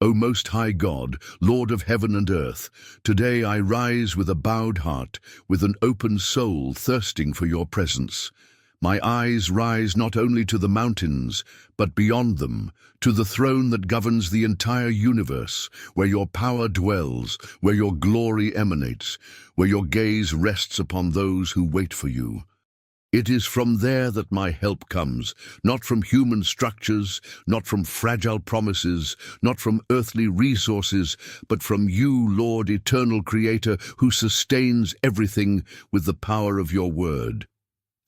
O Most High God, Lord of heaven and earth, today I rise with a bowed heart, with an open soul thirsting for your presence. My eyes rise not only to the mountains, but beyond them, to the throne that governs the entire universe, where your power dwells, where your glory emanates, where your gaze rests upon those who wait for you. It is from there that my help comes, not from human structures, not from fragile promises, not from earthly resources, but from you, Lord, eternal Creator, who sustains everything with the power of your word.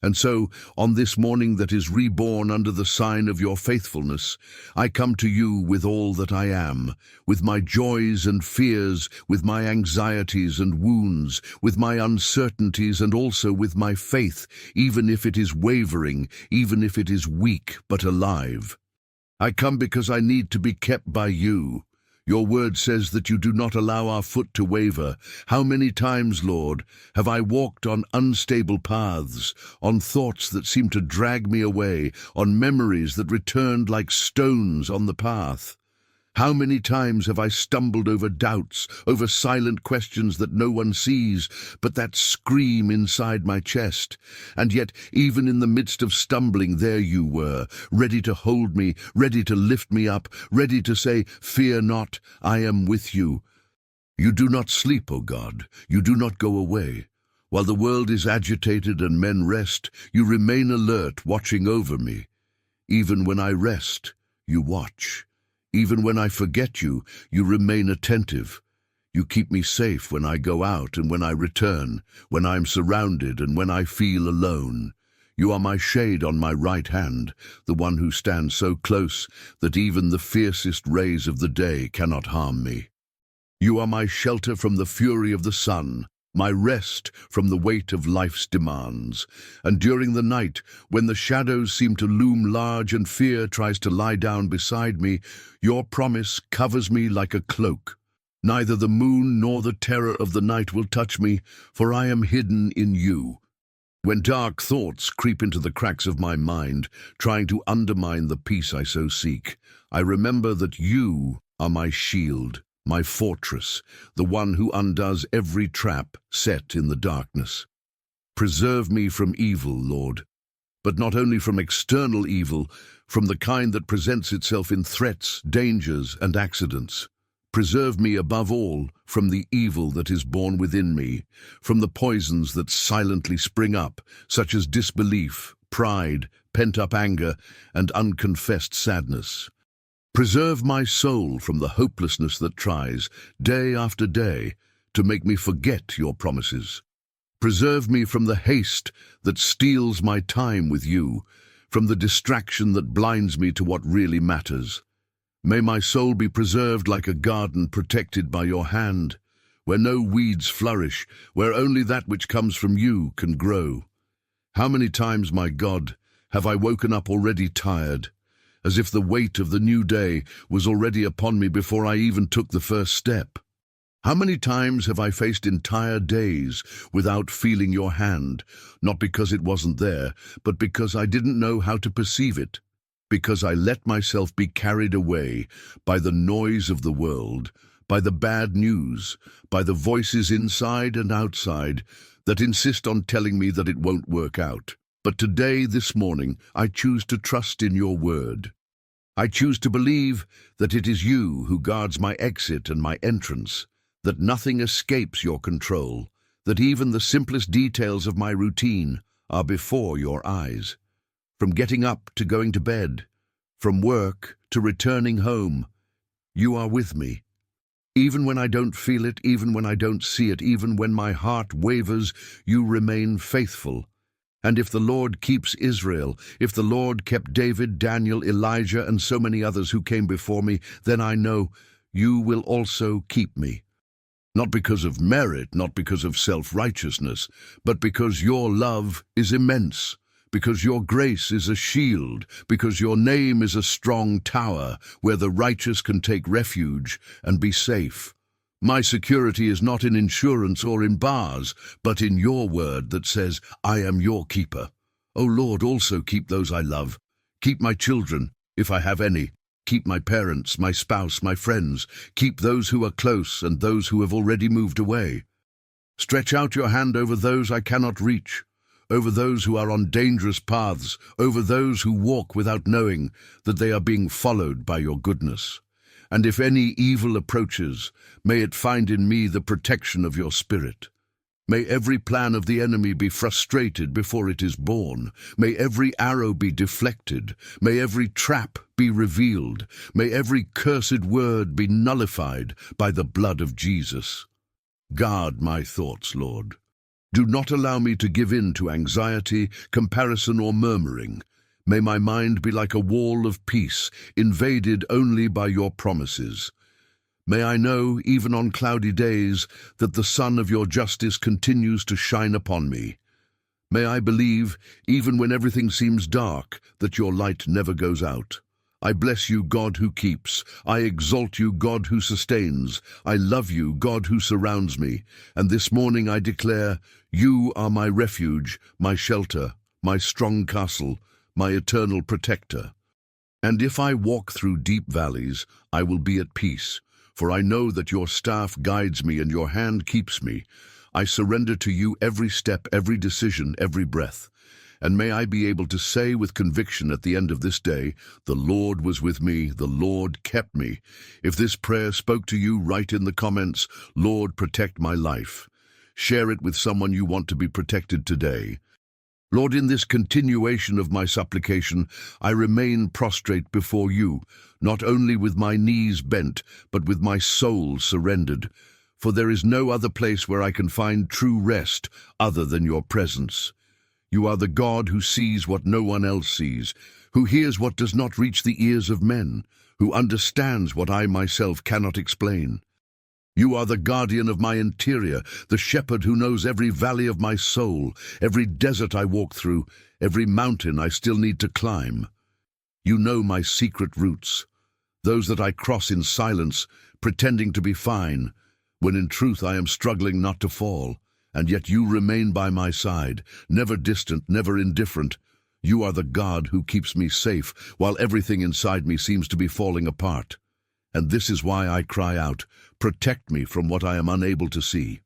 And so, on this morning that is reborn under the sign of your faithfulness, I come to you with all that I am, with my joys and fears, with my anxieties and wounds, with my uncertainties and also with my faith, even if it is wavering, even if it is weak but alive. I come because I need to be kept by you. Your word says that you do not allow our foot to waver. How many times, Lord, have I walked on unstable paths, on thoughts that seemed to drag me away, on memories that returned like stones on the path? How many times have I stumbled over doubts, over silent questions that no one sees, but that scream inside my chest? And yet, even in the midst of stumbling, there you were, ready to hold me, ready to lift me up, ready to say, "Fear not, I am with you." You do not sleep, O God. You do not go away. While the world is agitated and men rest, you remain alert, watching over me. Even when I rest, you watch. Even when I forget you, you remain attentive. You keep me safe when I go out and when I return, when I am surrounded and when I feel alone. You are my shade on my right hand, the one who stands so close that even the fiercest rays of the day cannot harm me. You are my shelter from the fury of the sun, my rest from the weight of life's demands. And during the night, when the shadows seem to loom large and fear tries to lie down beside me, your promise covers me like a cloak. Neither the moon nor the terror of the night will touch me, for I am hidden in you. When dark thoughts creep into the cracks of my mind, trying to undermine the peace I so seek, I remember that you are my shield, my fortress, the one who undoes every trap set in the darkness. Preserve me from evil, Lord, but not only from external evil, from the kind that presents itself in threats, dangers, and accidents. Preserve me above all from the evil that is born within me, from the poisons that silently spring up, such as disbelief, pride, pent-up anger, and unconfessed sadness. Preserve my soul from the hopelessness that tries, day after day, to make me forget your promises. Preserve me from the haste that steals my time with you, from the distraction that blinds me to what really matters. May my soul be preserved like a garden protected by your hand, where no weeds flourish, where only that which comes from you can grow. How many times, my God, have I woken up already tired, as if the weight of the new day was already upon me before I even took the first step? How many times have I faced entire days without feeling your hand, not because it wasn't there, but because I didn't know how to perceive it, because I let myself be carried away by the noise of the world, by the bad news, by the voices inside and outside that insist on telling me that it won't work out. But today, this morning, I choose to trust in your word. I choose to believe that it is you who guards my exit and my entrance, that nothing escapes your control, that even the simplest details of my routine are before your eyes. From getting up to going to bed, from work to returning home, you are with me. Even when I don't feel it, even when I don't see it, even when my heart wavers, you remain faithful. And if the Lord keeps Israel, if the Lord kept David, Daniel, Elijah, and so many others who came before me, then I know you will also keep me. Not because of merit, not because of self-righteousness, but because your love is immense, because your grace is a shield, because your name is a strong tower where the righteous can take refuge and be safe. My security is not in insurance or in bars, but in your word that says, I am your keeper. O Lord, also keep those I love. Keep my children, if I have any. Keep my parents, my spouse, my friends. Keep those who are close and those who have already moved away. Stretch out your hand over those I cannot reach, over those who are on dangerous paths, over those who walk without knowing that they are being followed by your goodness. And if any evil approaches, may it find in me the protection of your Spirit. May every plan of the enemy be frustrated before it is born. May every arrow be deflected. May every trap be revealed. May every cursed word be nullified by the blood of Jesus. Guard my thoughts, Lord. Do not allow me to give in to anxiety, comparison, or murmuring. May my mind be like a wall of peace, invaded only by your promises. May I know, even on cloudy days, that the sun of your justice continues to shine upon me. May I believe, even when everything seems dark, that your light never goes out. I bless you, God who keeps. I exalt you, God who sustains. I love you, God who surrounds me. And this morning I declare, you are my refuge, my shelter, my strong castle, my eternal protector. And if I walk through deep valleys, I will be at peace. For I know that your staff guides me and your hand keeps me. I surrender to you every step, every decision, every breath. And may I be able to say with conviction at the end of this day, the Lord was with me, the Lord kept me. If this prayer spoke to you, write in the comments, Lord, protect my life. Share it with someone you want to be protected today. Lord, in this continuation of my supplication, I remain prostrate before you, not only with my knees bent, but with my soul surrendered. For there is no other place where I can find true rest other than your presence. You are the God who sees what no one else sees, who hears what does not reach the ears of men, who understands what I myself cannot explain. You are the guardian of my interior, the shepherd who knows every valley of my soul, every desert I walk through, every mountain I still need to climb. You know my secret routes, those that I cross in silence, pretending to be fine, when in truth I am struggling not to fall, and yet you remain by my side, never distant, never indifferent. You are the God who keeps me safe, while everything inside me seems to be falling apart. And this is why I cry out, protect me from what I am unable to see.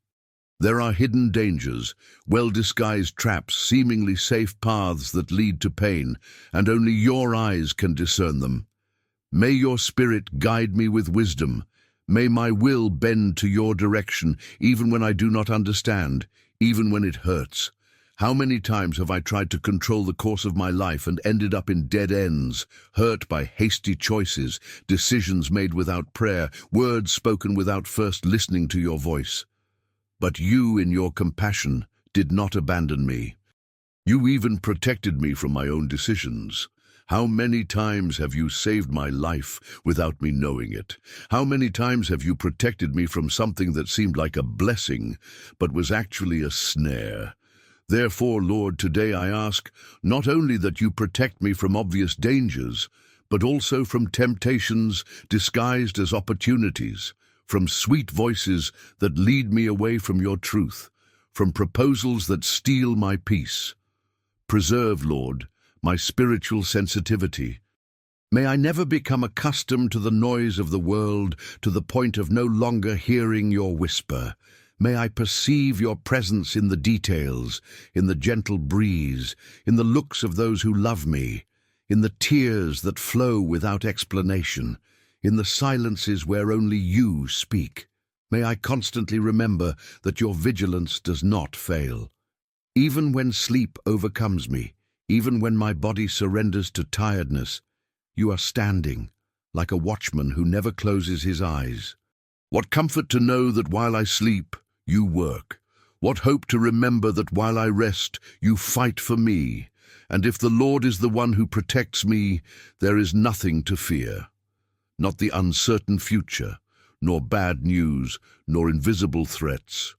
There are hidden dangers, well-disguised traps, seemingly safe paths that lead to pain, and only your eyes can discern them. May your Spirit guide me with wisdom. May my will bend to your direction, even when I do not understand, even when it hurts. How many times have I tried to control the course of my life and ended up in dead ends, hurt by hasty choices, decisions made without prayer, words spoken without first listening to your voice. But you, in your compassion, did not abandon me. You even protected me from my own decisions. How many times have you saved my life without me knowing it? How many times have you protected me from something that seemed like a blessing, but was actually a snare? Therefore, Lord, today I ask, not only that you protect me from obvious dangers, but also from temptations disguised as opportunities, from sweet voices that lead me away from your truth, from proposals that steal my peace. Preserve, Lord, my spiritual sensitivity. May I never become accustomed to the noise of the world to the point of no longer hearing your whisper. May I perceive your presence in the details, in the gentle breeze, in the looks of those who love me, in the tears that flow without explanation, in the silences where only you speak. May I constantly remember that your vigilance does not fail. Even when sleep overcomes me, even when my body surrenders to tiredness, you are standing, like a watchman who never closes his eyes. What comfort to know that while I sleep, you work. What hope to remember that while I rest, you fight for me. And if the Lord is the one who protects me, there is nothing to fear. Not the uncertain future, nor bad news, nor invisible threats.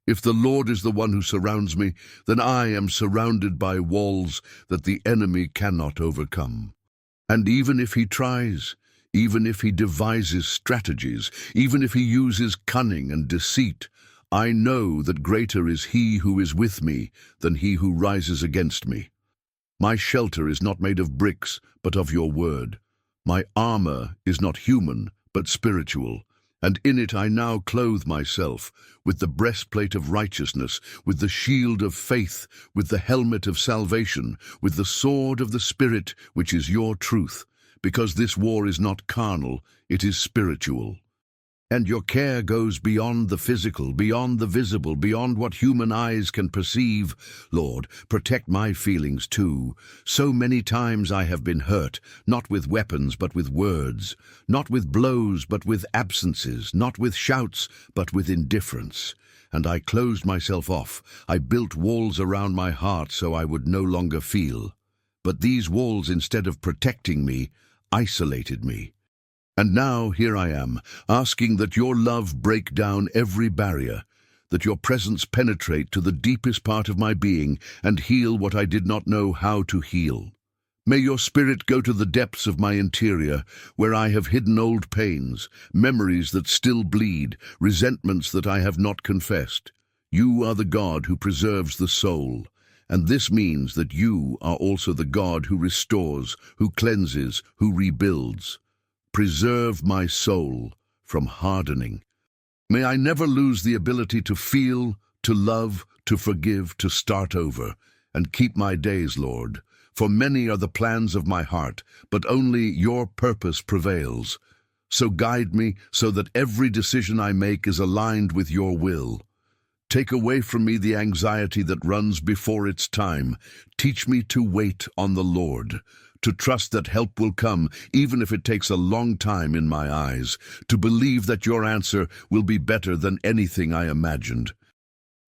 If the Lord is the one who surrounds me, then I am surrounded by walls that the enemy cannot overcome. And even if he tries, even if he devises strategies, even if he uses cunning and deceit, I know that greater is he who is with me than he who rises against me. My shelter is not made of bricks, but of your word. My armor is not human, but spiritual, and in it I now clothe myself, with the breastplate of righteousness, with the shield of faith, with the helmet of salvation, with the sword of the Spirit, which is your truth, because this war is not carnal, it is spiritual. And your care goes beyond the physical, beyond the visible, beyond what human eyes can perceive. Lord, protect my feelings too. So many times I have been hurt, not with weapons but with words, not with blows but with absences, not with shouts but with indifference. And I closed myself off. I built walls around my heart so I would no longer feel. But these walls, instead of protecting me, isolated me. And now here I am, asking that your love break down every barrier, that your presence penetrate to the deepest part of my being and heal what I did not know how to heal. May your Spirit go to the depths of my interior, where I have hidden old pains, memories that still bleed, resentments that I have not confessed. You are the God who preserves the soul, and this means that you are also the God who restores, who cleanses, who rebuilds. Preserve my soul from hardening. May I never lose the ability to feel, to love, to forgive, to start over, and keep my days, Lord. For many are the plans of my heart, but only your purpose prevails. So guide me so that every decision I make is aligned with your will. Take away from me the anxiety that runs before its time. Teach me to wait on the Lord, to trust that help will come, even if it takes a long time in my eyes, to believe that your answer will be better than anything I imagined.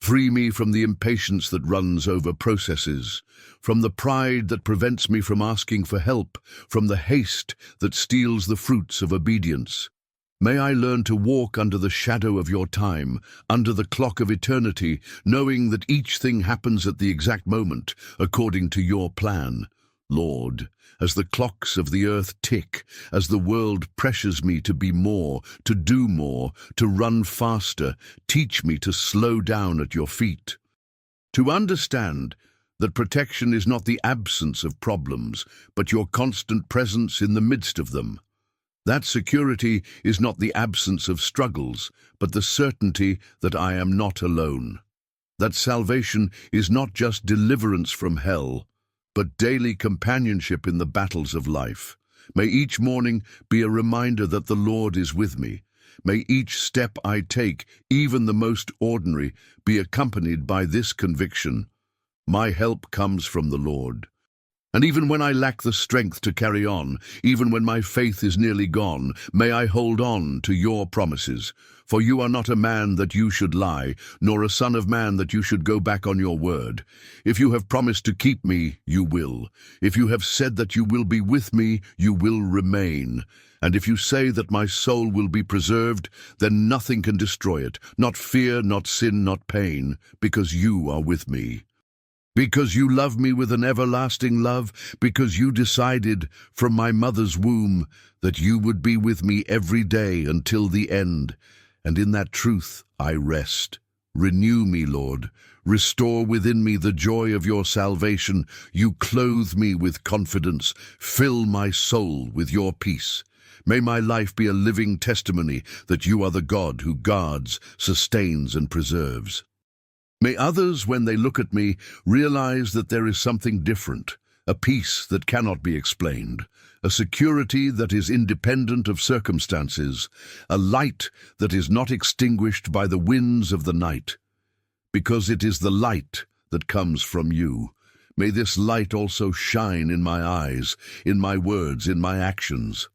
Free me from the impatience that runs over processes, from the pride that prevents me from asking for help, from the haste that steals the fruits of obedience. May I learn to walk under the shadow of your time, under the clock of eternity, knowing that each thing happens at the exact moment, according to your plan. Lord, as the clocks of the earth tick, as the world pressures me to be more, to do more, to run faster, teach me to slow down at your feet. To understand that protection is not the absence of problems, but your constant presence in the midst of them. That security is not the absence of struggles, but the certainty that I am not alone. That salvation is not just deliverance from hell, but daily companionship in the battles of life. May each morning be a reminder that the Lord is with me. May each step I take, even the most ordinary, be accompanied by this conviction: my help comes from the Lord. And even when I lack the strength to carry on, even when my faith is nearly gone, may I hold on to your promises. For you are not a man that you should lie, nor a son of man that you should go back on your word. If you have promised to keep me, you will. If you have said that you will be with me, you will remain. And if you say that my soul will be preserved, then nothing can destroy it, not fear, not sin, not pain, because you are with me. Because you love me with an everlasting love, because you decided from my mother's womb that you would be with me every day until the end. And in that truth I rest. Renew me, Lord. Restore within me the joy of your salvation. You clothe me with confidence. Fill my soul with your peace. May my life be a living testimony that you are the God who guards, sustains, and preserves. May others, when they look at me, realize that there is something different, a peace that cannot be explained, a security that is independent of circumstances, a light that is not extinguished by the winds of the night, because it is the light that comes from you. May this light also shine in my eyes, in my words, in my actions.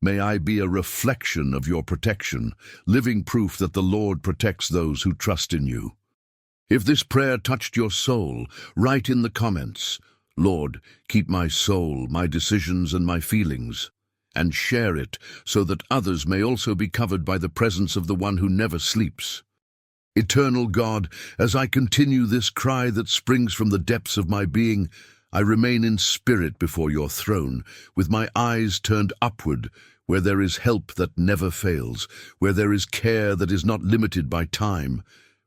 May I be a reflection of your protection, living proof that the Lord protects those who trust in you. If this prayer touched your soul, write in the comments, Lord, keep my soul, my decisions, and my feelings, and share it so that others may also be covered by the presence of the one who never sleeps. Eternal God, as I continue this cry that springs from the depths of my being, I remain in spirit before your throne, with my eyes turned upward, where there is help that never fails, where there is care that is not limited by time,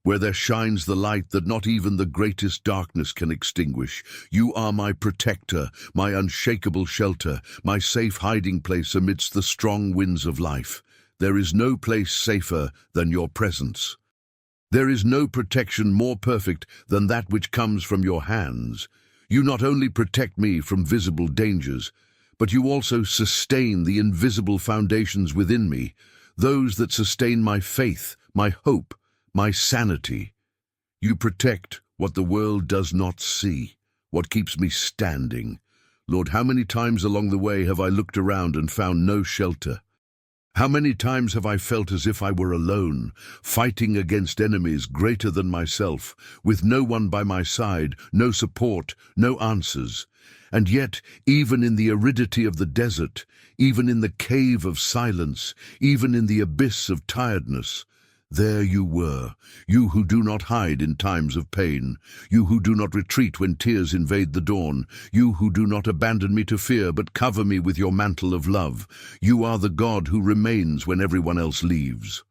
where there shines the light that not even the greatest darkness can extinguish. You are my protector, my unshakable shelter, my safe hiding place amidst the strong winds of life. There is no place safer than your presence. There is no protection more perfect than that which comes from your hands. You not only protect me from visible dangers, but you also sustain the invisible foundations within me, those that sustain my faith, my hope, my sanity. You protect what the world does not see, what keeps me standing. Lord, how many times along the way have I looked around and found no shelter? How many times have I felt as if I were alone, fighting against enemies greater than myself, with no one by my side, no support, no answers? And yet, even in the aridity of the desert, even in the cave of silence, even in the abyss of tiredness, there you were, you who do not hide in times of pain, you who do not retreat when tears invade the dawn, you who do not abandon me to fear but cover me with your mantle of love. You are the God who remains when everyone else leaves,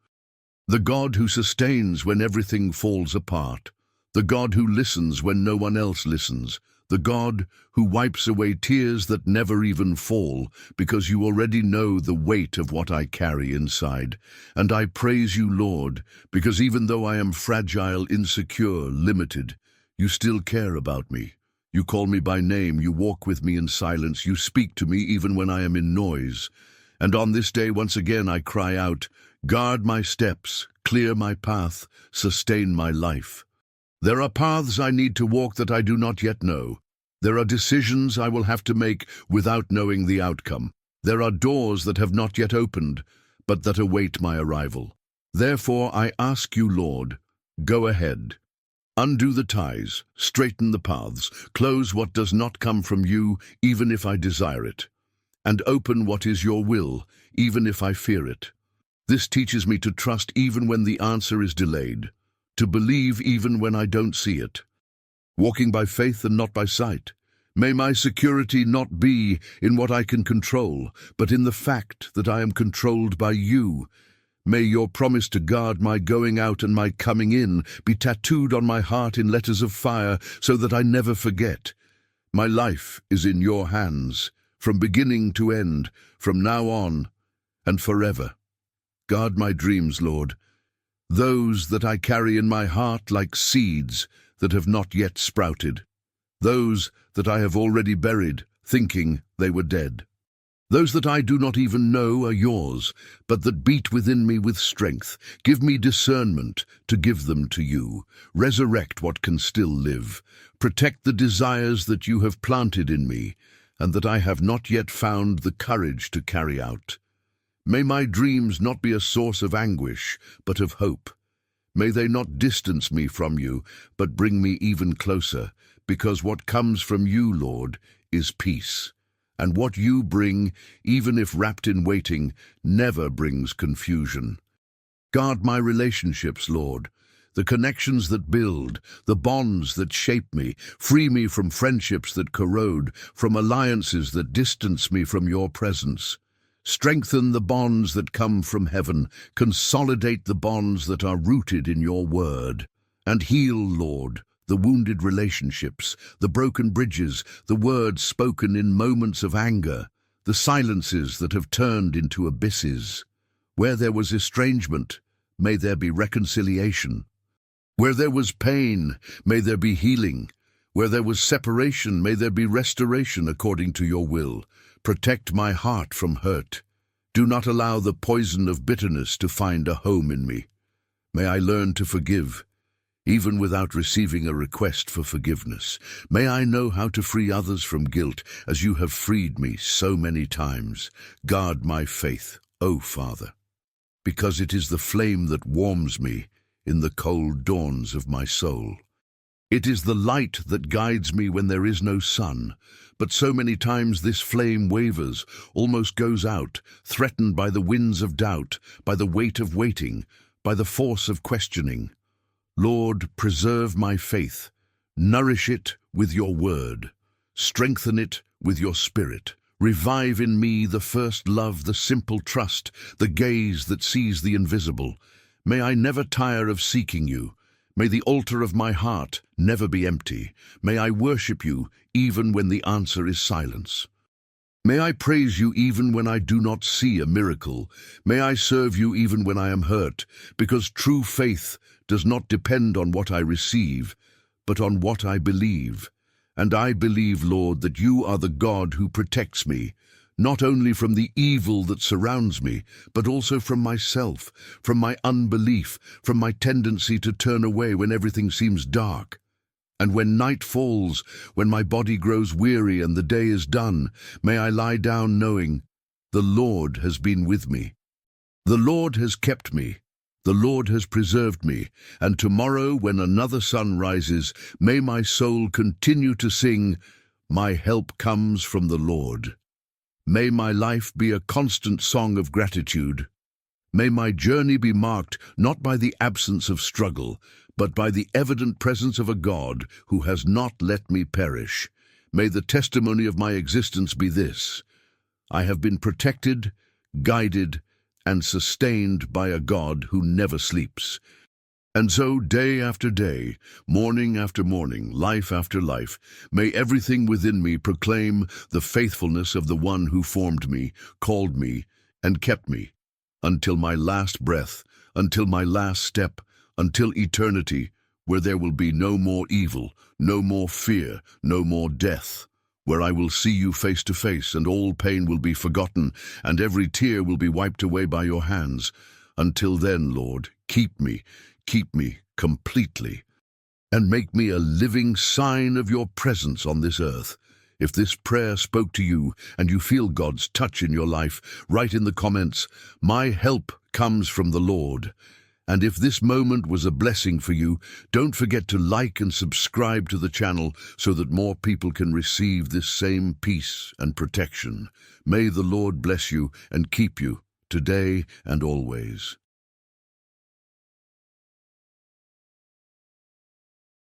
the God who sustains when everything falls apart, the God who listens when no one else listens, the God who wipes away tears that never even fall, because you already know the weight of what I carry inside. And I praise you, Lord, because even though I am fragile, insecure, limited, you still care about me. You call me by name, you walk with me in silence, you speak to me even when I am in noise. And on this day, once again, I cry out, guard my steps, clear my path, sustain my life. There are paths I need to walk that I do not yet know. There are decisions I will have to make without knowing the outcome. There are doors that have not yet opened, but that await my arrival. Therefore, I ask you, Lord, go ahead. Undo the ties, straighten the paths, close what does not come from you, even if I desire it, and open what is your will, even if I fear it. This teaches me to trust even when the answer is delayed, to believe even when I don't see it. Walking by faith and not by sight. May my security not be in what I can control, but in the fact that I am controlled by you. May your promise to guard my going out and my coming in be tattooed on my heart in letters of fire so that I never forget. My life is in your hands, from beginning to end, from now on and forever. Guard my dreams, Lord, those that I carry in my heart like seeds that have not yet sprouted, those that I have already buried, thinking they were dead. Those that I do not even know are yours, but that beat within me with strength. Give me discernment to give them to you. Resurrect what can still live. Protect the desires that you have planted in me, and that I have not yet found the courage to carry out. May my dreams not be a source of anguish, but of hope. May they not distance me from you, but bring me even closer, because what comes from you, Lord, is peace. And what you bring, even if wrapped in waiting, never brings confusion. Guard my relationships, Lord, the connections that build, the bonds that shape me. Free me from friendships that corrode, from alliances that distance me from your presence. Strengthen the bonds that come from heaven, consolidate the bonds that are rooted in your word, and heal, Lord, the wounded relationships, the broken bridges, the words spoken in moments of anger, the silences that have turned into abysses. Where there was estrangement, may there be reconciliation. Where there was pain, may there be healing. Where there was separation, may there be restoration according to your will. Protect my heart from hurt. Do not allow the poison of bitterness to find a home in me. May I learn to forgive, even without receiving a request for forgiveness. May I know how to free others from guilt, as you have freed me so many times. Guard my faith, O Father, because it is the flame that warms me in the cold dawns of my soul. It is the light that guides me when there is no sun, but so many times this flame wavers, almost goes out, threatened by the winds of doubt, by the weight of waiting, by the force of questioning. Lord, preserve my faith, nourish it with your word, strengthen it with your spirit. Revive in me the first love, the simple trust, the gaze that sees the invisible. May I never tire of seeking you. May the altar of my heart never be empty. May I worship you even when the answer is silence. May I praise you even when I do not see a miracle. May I serve you even when I am hurt, because true faith does not depend on what I receive, but on what I believe. And I believe, Lord, that you are the God who protects me, not only from the evil that surrounds me, but also from myself, from my unbelief, from my tendency to turn away when everything seems dark. And when night falls, when my body grows weary and the day is done, may I lie down knowing, the Lord has been with me. The Lord has kept me. The Lord has preserved me, and tomorrow when another sun rises, may my soul continue to sing, my help comes from the Lord. May my life be a constant song of gratitude. May my journey be marked not by the absence of struggle, but by the evident presence of a God who has not let me perish. May the testimony of my existence be this: I have been protected, guided, and sustained by a God who never sleeps. And so, day after day, morning after morning, life after life, may everything within me proclaim the faithfulness of the one who formed me, called me, and kept me, until my last breath, until my last step, until eternity, where there will be no more evil, no more fear, no more death, where I will see you face to face, and all pain will be forgotten, and every tear will be wiped away by your hands. Until then, Lord, keep me completely, and make me a living sign of your presence on this earth. If this prayer spoke to you, and you feel God's touch in your life, write in the comments, my help comes from the Lord. And if this moment was a blessing for you, don't forget to like and subscribe to the channel so that more people can receive this same peace and protection. May the Lord bless you and keep you today and always.